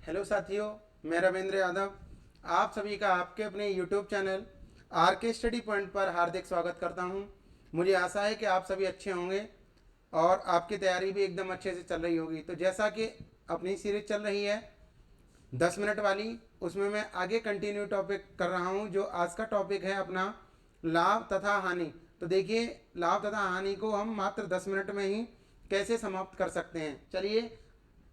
Hello साथियों, मैं रविंद्र यादव आप सभी का आपके अपने यूट्यूब चैनल आर के स्टडी पॉइंट पर हार्दिक स्वागत करता हूं। मुझे आशा है कि आप सभी अच्छे होंगे और आपकी तैयारी भी एकदम अच्छे से चल रही होगी। तो जैसा कि अपनी सीरीज चल रही है 10 मिनट वाली, उसमें मैं आगे कंटिन्यू टॉपिक कर रहा हूं। जो आज का टॉपिक है अपना लाभ तथा हानि। तो देखिए, लाभ तथा हानि को हम मात्र 10 मिनट में ही कैसे समाप्त कर सकते हैं। चलिए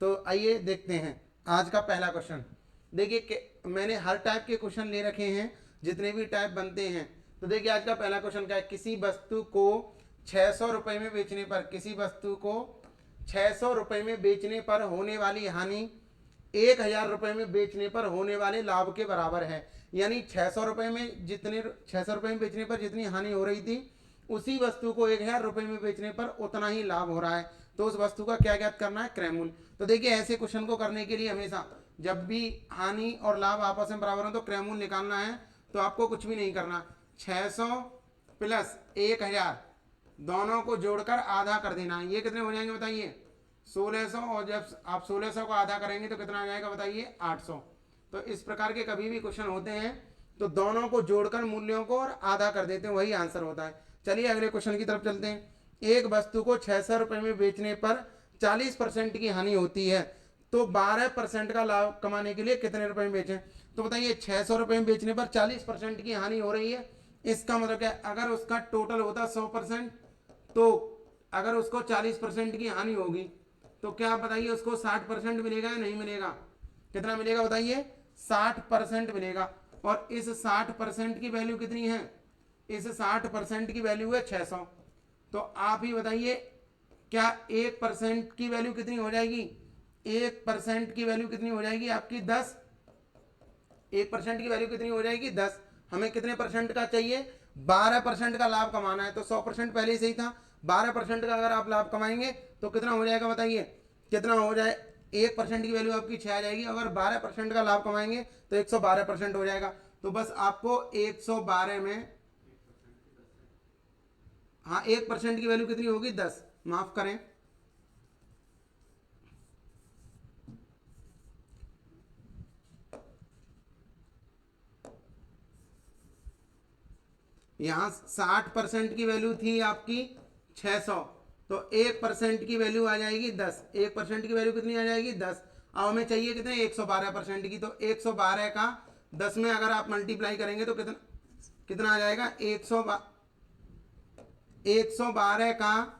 तो आइए देखते हैं आज का पहला क्वेश्चन। देखिए मैंने हर टाइप के क्वेश्चन ले रखे हैं, जितने भी टाइप बनते हैं। तो देखिए आज का पहला क्वेश्चन क्या है। किसी वस्तु को 600 रुपये में बेचने पर, किसी वस्तु को 600 रुपये में बेचने पर होने वाली हानि 1000 रुपये में बेचने पर होने वाले लाभ के बराबर है। यानी 600 रुपये में 600 रुपये में बेचने पर जितनी हानि हो रही थी, उसी वस्तु को 1000 रुपये में बेचने पर उतना ही लाभ हो रहा है। तो उस वस्तु का क्या ज्ञात करना है, क्रय मूल्य। तो देखिए ऐसे क्वेश्चन को करने के लिए हमेशा जब भी हानि और लाभ आपस में बराबर हो तो क्रय मूल्य निकालना है। तो आपको कुछ भी नहीं करना, 600 प्लस 1000 दोनों को जोड़कर आधा कर देना है। ये कितने हो जाएंगे बताइए, 1600। और जब आप 1600 को आधा करेंगे तो कितना आ जाएगा बताइए, 800। तो इस प्रकार के कभी भी क्वेश्चन होते हैं तो दोनों को जोड़कर मूल्यों को और आधा कर देते हैं, वही आंसर होता है। चलिए अगले क्वेश्चन की तरफ चलते हैं। एक वस्तु को 600 रुपये में बेचने पर 40% की हानि होती है, तो 12% का लाभ कमाने के लिए कितने रुपए में बेचें। तो बताइए 600 रुपये में बेचने पर 40% की हानि हो रही है। इसका मतलब क्या, अगर उसका टोटल होता 100%, तो अगर उसको 40% की हानि होगी तो क्या बताइए उसको 60% मिलेगा या नहीं मिलेगा। कितना मिलेगा बताइए, 60% मिलेगा। और इस 60% की वैल्यू कितनी है, इस 60% की वैल्यू है 600। तो आप ही बताइए क्या 1% की वैल्यू कितनी हो जाएगी, 1% की वैल्यू कितनी हो जाएगी आपकी 10। 1% की वैल्यू कितनी हो जाएगी 10। हमें कितने परसेंट का चाहिए, 12% का लाभ कमाना है। तो 100% पहले से ही था, 12% का अगर आप लाभ कमाएंगे तो कितना हो जाएगा बताइए, कितना हो जाए। 1% की वैल्यू आपकी 6 आ जाएगी, अगर 12% का लाभ कमाएंगे तो 112% हो जाएगा। तो बस आपको 112 में, हाँ 1% की वैल्यू कितनी होगी 10, माफ करें। यहाँ 60% की वैल्यू थी आपकी 600, तो 1% की वैल्यू आ जाएगी 10। 1% की वैल्यू कितनी आ जाएगी 10। अब हमें चाहिए कितने, 112% की। तो 112 का 10 में अगर आप मल्टीप्लाई करेंगे तो कितना कितना आ जाएगा, 112 का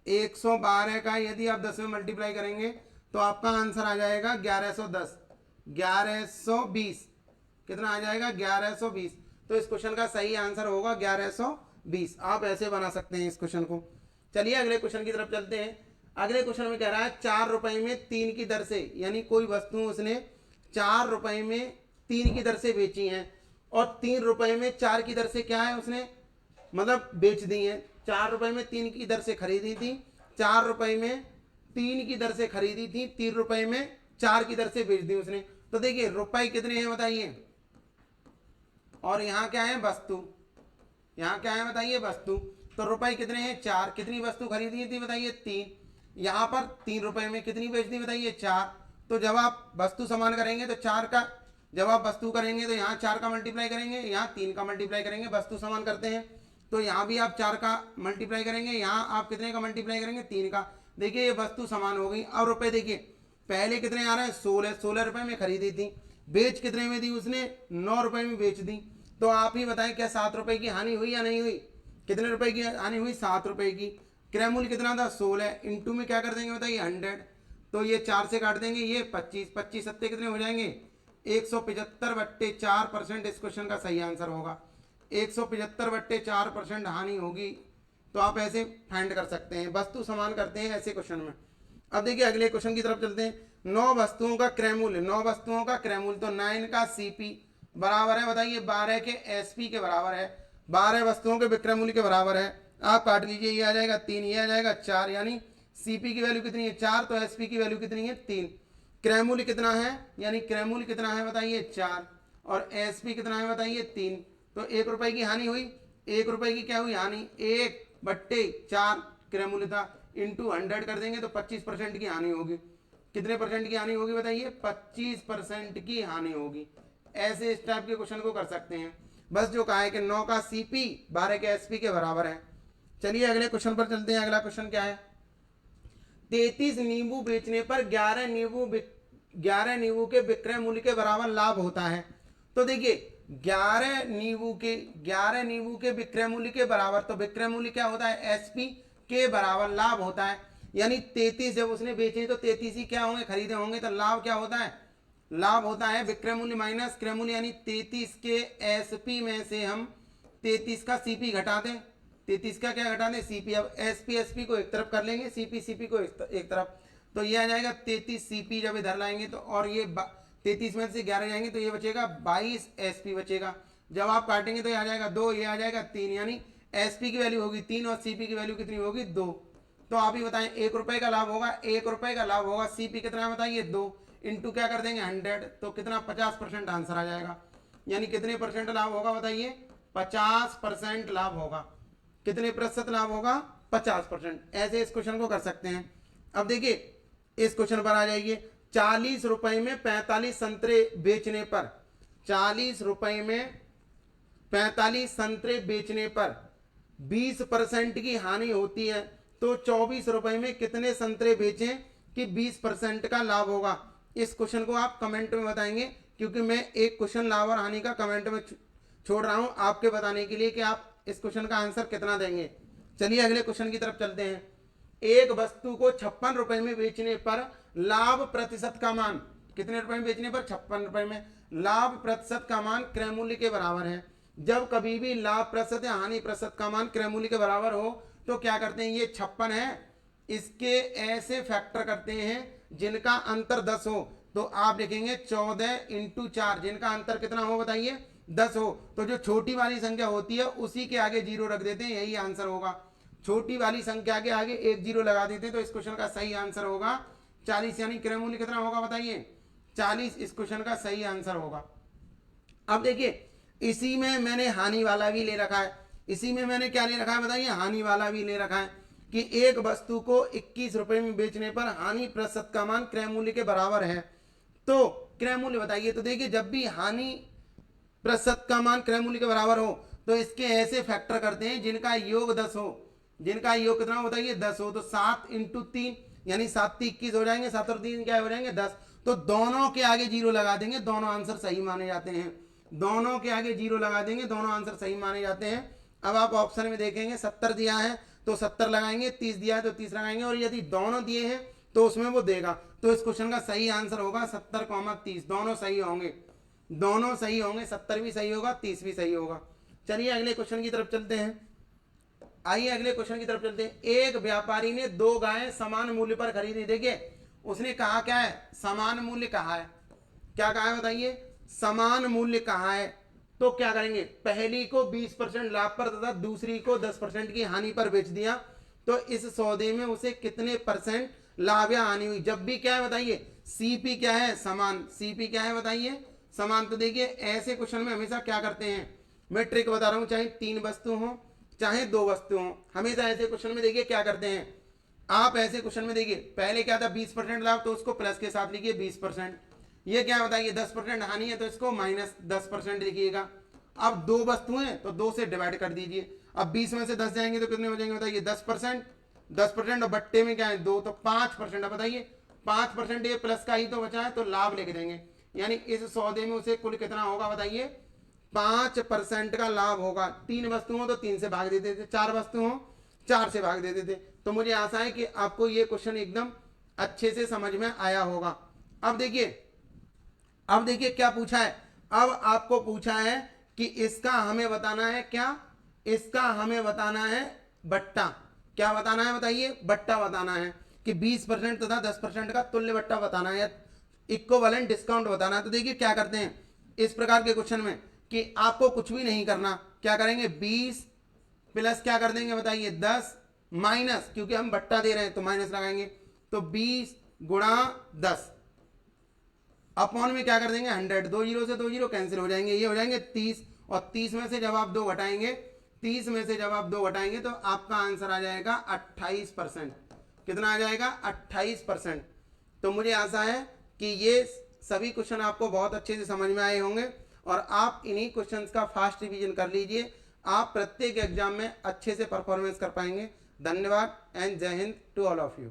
112 का यदि आप 10 में मल्टीप्लाई करेंगे तो आपका आंसर आ जाएगा 1110, 1120। कितना आ जाएगा, 1120। तो इस क्वेश्चन का सही आंसर होगा 1120। आप ऐसे बना सकते हैं इस क्वेश्चन को। चलिए अगले क्वेश्चन की तरफ चलते हैं। अगले क्वेश्चन में कह रहा है 4 रुपए में 3 की दर से, यानी कोई वस्तु उसने 4 रुपए में 3 की दर से बेची है, और 3 रुपए में 4 की दर से क्या है उसने मतलब बेच दी है। 4 रुपए में 3 की दर से खरीदी थी, 4 रुपए में 3 की दर से खरीदी थी, 3 रुपए में 4 की दर से बेच दी उसने। तो देखिए रुपए कितने हैं बताइए, और यहाँ क्या है वस्तु, यहाँ क्या है बताइए वस्तु। तो रुपए कितने हैं 4, कितनी वस्तु खरीदी थी बताइए 3। यहाँ पर 3 रुपए में कितनी बेच दी बताइए 4। तो जब आप वस्तु समान करेंगे तो 4 का, जब आप वस्तु करेंगे तो यहाँ 4 का मल्टीप्लाई करेंगे, यहाँ 3 का मल्टीप्लाई करेंगे, वस्तु समान करते हैं। तो यहाँ भी आप 4 का मल्टीप्लाई करेंगे, यहाँ आप कितने का मल्टीप्लाई करेंगे 3 का। देखिए ये वस्तु समान हो गई। अब रुपए देखिए पहले कितने आ रहे हैं 16, 16 रुपए में खरीदी थी, बेच कितने में दी उसने, 9 रुपए में बेच दी। तो आप ही बताएं क्या 7 रुपए की हानि हुई या नहीं हुई। कितने रुपए की हानि हुई, 7 रुपए की। क्रय मूल्य कितना था 16, इंटू में क्या कर देंगे बताइए 100। तो ये 4 से काट देंगे, ये 25, 25 सत्ते कितने हो जाएंगे 175/4%। इस क्वेश्चन का सही आंसर होगा 175/4% हानि होगी। तो आप ऐसे फाइंड कर सकते हैं, वस्तु समान करते हैं ऐसे क्वेश्चन में। अब देखिए अगले क्वेश्चन की तरफ चलते हैं। 9 वस्तुओं का क्रय मूल्य, 9 वस्तुओं का क्रय मूल्य। तो 9 का सीपी बराबर है बताइए 12 के एसपी के बराबर है, 12 वस्तुओं के विक्रय मूल्य के बराबर है। आप काट लीजिए, ये आ जाएगा 3, ये आ जाएगा 4, यानी सीपी की वैल्यू कितनी है 4, तो एसपी की वैल्यू कितनी है 3। क्रय मूल्य कितना है, यानी क्रय मूल्य कितना है बताइए 4, और एसपी कितना है बताइए 3। तो 1 रुपए की हानि हुई, 1 रुपए की क्या हुई हानि, 1/4 क्रय मूल्य था, इंटू 100 कर देंगे तो 25% की हानि होगी। कितने परसेंट की हानि होगी बताइए, 25% की हानि होगी। ऐसे इस टाइप के क्वेश्चन को कर सकते हैं। बस जो कहा है कि 9 का सीपी 12 के एसपी के बराबर है। चलिए अगले क्वेश्चन पर चलते हैं। अगला क्वेश्चन क्या है, 33 नींबू बेचने पर 11 नींबू के विक्रय मूल्य के बराबर लाभ होता है। तो देखिए 11 नींबू के विक्रय मूल्य के बराबर, तो विक्रय मूल्य क्या होता है, एसपी के बराबर लाभ होता है। यानी 33 जब उसने बेचे तो 33 ही क्या होंगे, खरीदे होंगे, तो लाभ क्या होता है, लाभ होता है विक्रय मूल्य माइनस क्रय मूल्य। यानी 33 के एसपी में से हम 33 का सीपी घटा दें, 33 का क्या घटा दें, सीपी। अब एसपी को एक तरफ कर लेंगे, सीपी को एक तरफ, तो ये आ जाएगा 33 सीपी जब इधर लाएंगे तो, और ये 33 में से 11 जाएंगे तो ये बचेगा 22 एसपी बचेगा। जब आप काटेंगे तो ये आ जाएगा 2, ये आ जाएगा 3, यानी एसपी की वैल्यू होगी 3 और सीपी की वैल्यू कितनी होगी 2। तो आप ही बताएं 1 रुपए का लाभ होगा, 1 रुपए का लाभ होगा, सीपी कितना बताइए 2, इंटू क्या कर देंगे 100, तो कितना 50% आंसर आ जाएगा। यानी कितने परसेंट लाभ होगा बताइए, 50% लाभ होगा। कितने प्रतिशत लाभ होगा, 50%। ऐसे इस क्वेश्चन को कर सकते हैं। अब देखिए इस क्वेश्चन पर आ जाइए, 40 रुपए में 45 संतरे बेचने पर, 40 रुपए में 45 संतरे बेचने पर 20% की हानि होती है, तो 24 रुपए में कितने संतरे बेचें कि 20% का लाभ होगा। इस क्वेश्चन को आप कमेंट में बताएंगे, क्योंकि मैं एक क्वेश्चन लाभ और हानि का कमेंट में छोड़ रहा हूं आपके बताने के लिए कि आप इस क्वेश्चन का आंसर कितना देंगे। चलिए अगले क्वेश्चन की तरफ चलते हैं। एक वस्तु को 56 रुपए में बेचने पर लाभ प्रतिशत का मान, कितने रुपए में बेचने पर, 56 रुपए में, लाभ प्रतिशत का मान क्रय मूल्य के बराबर है। जब कभी भी लाभ प्रतिशत या हानि प्रतिशत का मान क्रय मूल्य के बराबर हो तो क्या करते हैं, ये 56 है, इसके ऐसे फैक्टर करते हैं जिनका अंतर 10 हो। तो आप लिखेंगे 14 इंटू 4, जिनका अंतर कितना हो बताइए 10 हो। तो जो छोटी वाली संख्या होती है उसी के आगे 0 रख देते हैं, यही आंसर होगा। छोटी वाली संख्या के आगे 1 0 लगा देते हैं, तो इस क्वेश्चन का सही आंसर होगा 40। यानी क्रय मूल्य कितना होगा बताइए 40, इस क्वेश्चन का सही आंसर होगा। अब देखिए इसी में मैंने हानि वाला भी ले रखा है, इसी में मैंने क्या ले रखा है बताइए, हानि वाला भी ले रखा है कि एक वस्तु को 21 रुपए में बेचने पर हानि प्रतिशत का मान क्रय मूल्य के बराबर है। तो क्रय मूल्य बताइए, तो देखिए जब भी हानि प्रतिशत का मान क्रय मूल्य के बराबर हो तो इसके ऐसे फैक्टर करते हैं जिनका योग 10 हो। जिनका योग कितना बताइए 10 हो, तो 7 इंटू 3, यानी 7 21 हो जाएंगे, 7 और 3 क्या हो जाएंगे 10। तो दोनों के आगे 0 लगा देंगे, दोनों आंसर सही माने जाते हैं। दोनों के आगे 0 लगा देंगे, दोनों आंसर सही माने जाते हैं। अब आप ऑप्शन में देखेंगे 70 दिया है तो 70 लगाएंगे, 30 दिया है तो 30 लगाएंगे, और यदि दोनों दिए हैं तो उसमें वो देगा। तो इस क्वेश्चन का सही आंसर होगा 70,30, दोनों सही होंगे, दोनों सही होंगे, 70 भी सही होगा, 30 भी सही होगा। चलिए अगले क्वेश्चन की तरफ चलते हैं। आइए अगले क्वेश्चन की तरफ चलते हैं। एक व्यापारी ने 2 गायें समान मूल्य पर खरीदी। देखिए उसने कहा क्या है, समान मूल्य कहा है, क्या कहा है बताइए, समान मूल्य कहा है। तो क्या करेंगे, पहली को 20% लाभ पर तथा दूसरी को 10% की हानि पर बेच दिया, तो इस सौदे में उसे कितने परसेंट लाभ या हानि हुई। जब भी क्या है बताइए, सीपी क्या है, समान, सीपी क्या है बताइए समान। तो देखिए ऐसे क्वेश्चन में हमेशा क्या करते हैं, मैं ट्रिक बता रहा हूं, चाहे 3 वस्तु हो चाहे 2 वस्तु हो, हमेशा ऐसे क्वेश्चन में देखिए क्या करते हैं आप। ऐसे क्वेश्चन में देखिए पहले क्या था 20% लाभ, तो उसको प्लस के साथ लिखिए 20%। ये क्या बताइए 10% हानि है तो इसको माइनस 10% लिखिएगा। अब 2 वस्तुएं हैं तो 2 से डिवाइड कर दीजिए। अब 20 में से 10 जाएंगे तो कितने हो जाएंगे बताइए 10%, 10% और बट्टे में क्या है 2, तो 5%। अब बताइए 5%, ये प्लस का ही तो बचा है तो लाभ लिख देंगे। यानी इस सौदे में उसे कुल कितना होगा बताइए 5% का लाभ होगा। 3 वस्तु हो तो 3 से भाग देते थे, 4 वस्तु हो 4 से भाग देते थे। तो मुझे आशा है कि आपको ये क्वेश्चन एकदम अच्छे से समझ में आया होगा। अब देखिए क्या पूछा है, अब आपको पूछा है कि इसका हमें बताना है क्या, इसका हमें बताना है बट्टा। क्या बताना है बताइए, बट्टा बताना है कि 20% तथा 10% का तुल्य बट्टा बताना है, इक्विवेलेंट डिस्काउंट बताना है। तो देखिए क्या करते हैं इस प्रकार के क्वेश्चन में कि आपको कुछ भी नहीं करना, क्या करेंगे 20 प्लस क्या कर देंगे बताइए 10 माइनस, क्योंकि हम बट्टा दे रहे हैं तो माइनस लगाएंगे, तो 20 गुणा 10 अपॉन में क्या कर देंगे 100, 2 जीरो से 2 जीरो कैंसिल हो जाएंगे, ये हो जाएंगे 30, और 30 में से जब आप 2 घटाएंगे, 30 में से जब आप 2 घटाएंगे तो आपका आंसर आ जाएगा 28%। कितना आ जाएगा 28%। तो मुझे आशा है कि ये सभी क्वेश्चन आपको बहुत अच्छे से समझ में आए होंगे और आप इन्हीं क्वेश्चंस का फास्ट रिवीजन कर लीजिए। आप प्रत्येक एग्जाम में अच्छे से परफॉर्मेंस कर पाएंगे। धन्यवाद एंड जय हिंद टू ऑल ऑफ यू।